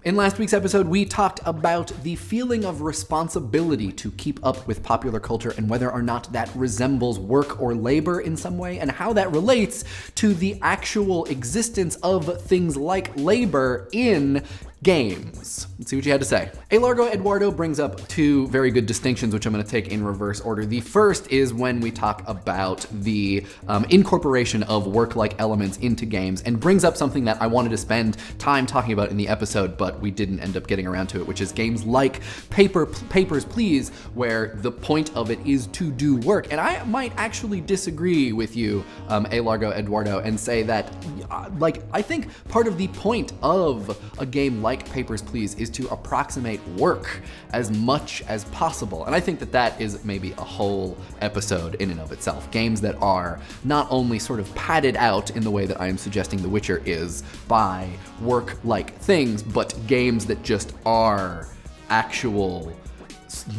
In last week's episode, we talked about the feeling of responsibility to keep up with popular culture and whether or not that resembles work or labor in some way, and how that relates to the actual existence of things like labor in games. Let's see what you had to say. A Largo Eduardo brings up two very good distinctions, which I'm going to take in reverse order. The first is when we talk about the incorporation of work-like elements into games, and brings up something that I wanted to spend time talking about in the episode, but we didn't end up getting around to it, which is games like Papers, Please, where the point of it is to do work. And I might actually disagree with you, A Largo Eduardo, and say that, I think part of the point of a game like Papers, Please is to approximate work as much as possible. And I think that that is maybe a whole episode in and of itself. Games that are not only sort of padded out in the way that I am suggesting The Witcher is by work-like things, but games that just are actual,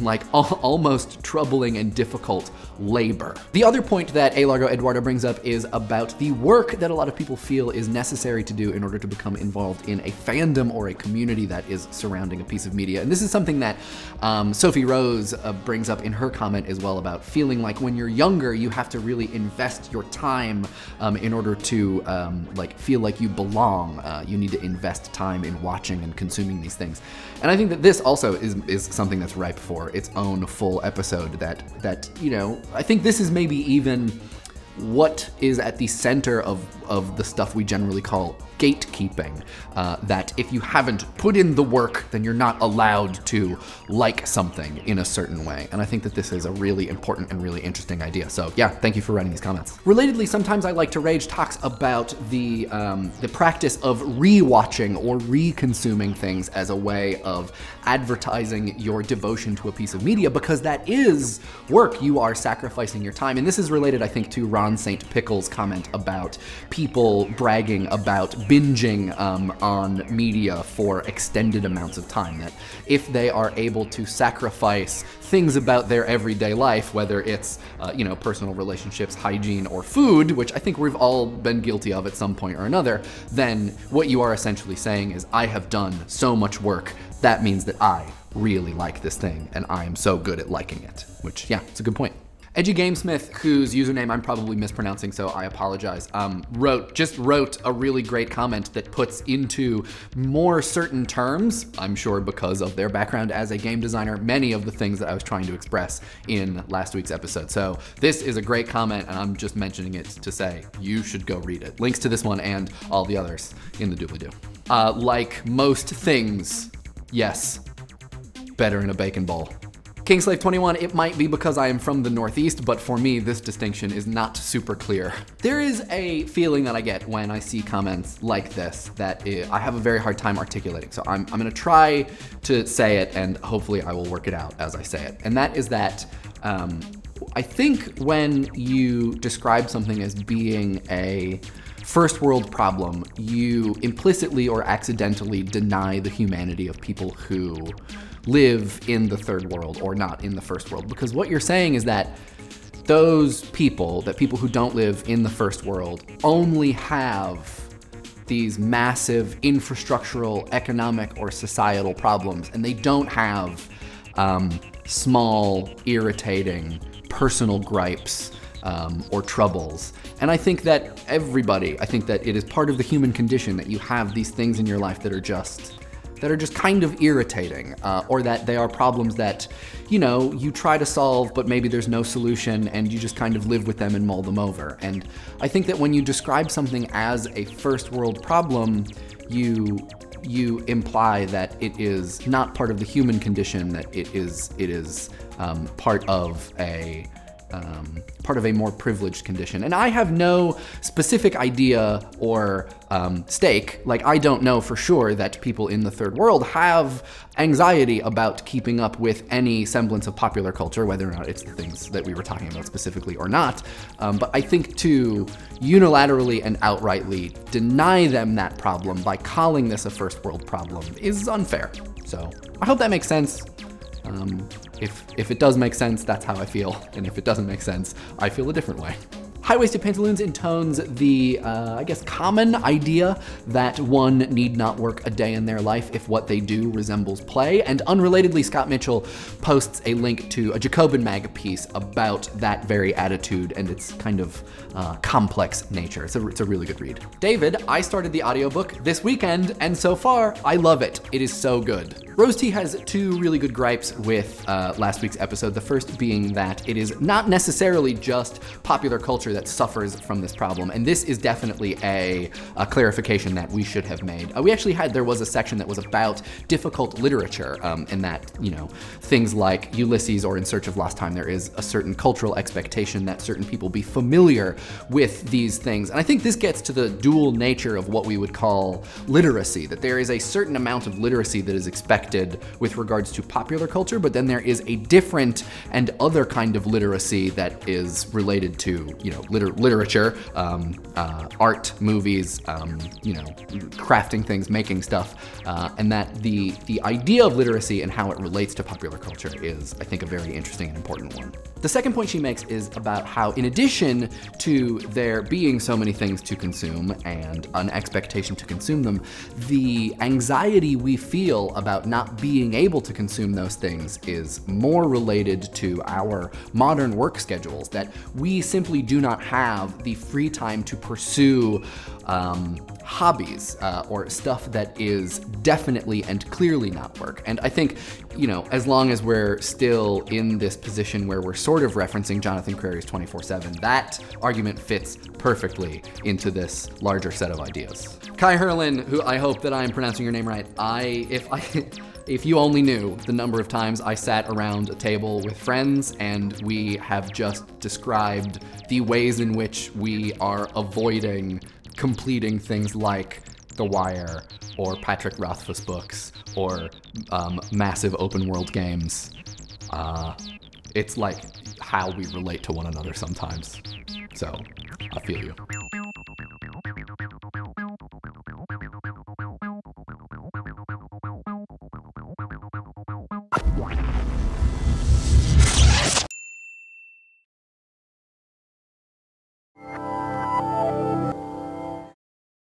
like almost troubling and difficult labor. The other point that A Largo Eduardo brings up is about the work that a lot of people feel is necessary to do in order to become involved in a fandom or a community that is surrounding a piece of media. And this is something that Sophie Rose brings up in her comment as well, about feeling like when you're younger, you have to really invest your time in order to feel like you belong. You need to invest time in watching and consuming these things. And I think that this also is something that's ripe for its own full episode, that you know, I think this is maybe even what is at the center of the stuff we generally call gatekeeping, that if you haven't put in the work, then you're not allowed to like something in a certain way. And I think that this is a really important and really interesting idea. So yeah, thank you for writing these comments. Relatedly, Sometimes I Like to Rage talks about the practice of re-watching or re-consuming things as a way of advertising your devotion to a piece of media, because that is work. You are sacrificing your time. And this is related, I think, to Ron Saintpickle's comment about people bragging about binging on media for extended amounts of time, that if they are able to sacrifice things about their everyday life, whether it's personal relationships, hygiene, or food, which I think we've all been guilty of at some point or another, then what you are essentially saying is, I have done so much work, that means that I really like this thing and I am so good at liking it, which, yeah, it's a good point. EdjeGameSmith, whose username I'm probably mispronouncing, so I apologize, just wrote a really great comment that puts into more certain terms, I'm sure because of their background as a game designer, many of the things that I was trying to express in last week's episode. So this is a great comment, and I'm just mentioning it to say you should go read it. Links to this one and all the others in the doobly-doo. Like most things, yes, better in a bacon bowl. KingSlave21, it might be because I am from the Northeast, but for me, this distinction is not super clear. There is a feeling that I get when I see comments like this that I have a very hard time articulating. So I'm gonna try to say it, and hopefully I will work it out as I say it. And that is that I think when you describe something as being a first world problem, you implicitly or accidentally deny the humanity of people who live in the third world or not in the first world. Because what you're saying is that those people, people who don't live in the first world, only have these massive infrastructural, economic, or societal problems, and they don't have small, irritating, personal gripes or troubles. And I think that I think that it is part of the human condition that you have these things in your life that are just kind of irritating, or that they are problems that, you try to solve, but maybe there's no solution and you just kind of live with them and mull them over. And I think that when you describe something as a first world problem, you imply that it is not part of the human condition, that it is part of a more privileged condition. And I have no specific idea or stake. Like, I don't know for sure that people in the third world have anxiety about keeping up with any semblance of popular culture, whether or not it's the things that we were talking about specifically or not. But I think to unilaterally and outrightly deny them that problem by calling this a first world problem is unfair. So I hope that makes sense. If it does make sense, that's how I feel. And if it doesn't make sense, I feel a different way. High-waisted pantaloons intones the, I guess, common idea that one need not work a day in their life if what they do resembles play. And unrelatedly, Scott Mitchell posts a link to a Jacobin Mag piece about that very attitude and its kind of complex nature. It's a really good read. David, I started the audiobook this weekend, and so far, I love it. It is so good. Rose T has two really good gripes with last week's episode. The first being that it is not necessarily just popular culture that suffers from this problem, and this is definitely a clarification that we should have made. There was a section that was about difficult literature, and that, you know, things like Ulysses or In Search of Lost Time, there is a certain cultural expectation that certain people be familiar with these things. And I think this gets to the dual nature of what we would call literacy, that there is a certain amount of literacy that is expected with regards to popular culture, but then there is a different and other kind of literacy that is related to, you know, literature, art, movies, you know, crafting things, making stuff, and that the idea of literacy and how it relates to popular culture is, I think, a very interesting and important one. The second point she makes is about how, in addition to there being so many things to consume and an expectation to consume them, the anxiety we feel about not being able to consume those things is more related to our modern work schedules, that we simply do not have the free time to pursue hobbies or stuff that is definitely and clearly not work. And I think, you know, as long as we're still in this position where we're sort of referencing Jonathan Crary 24/7, that argument fits perfectly into this larger set of ideas. Cae Herlin, who I hope that I am pronouncing your name right, if you only knew the number of times I sat around a table with friends and we have just described the ways in which we are avoiding completing things like The Wire or Patrick Rothfuss books or massive open world games. It's like how we relate to one another sometimes. So I feel you.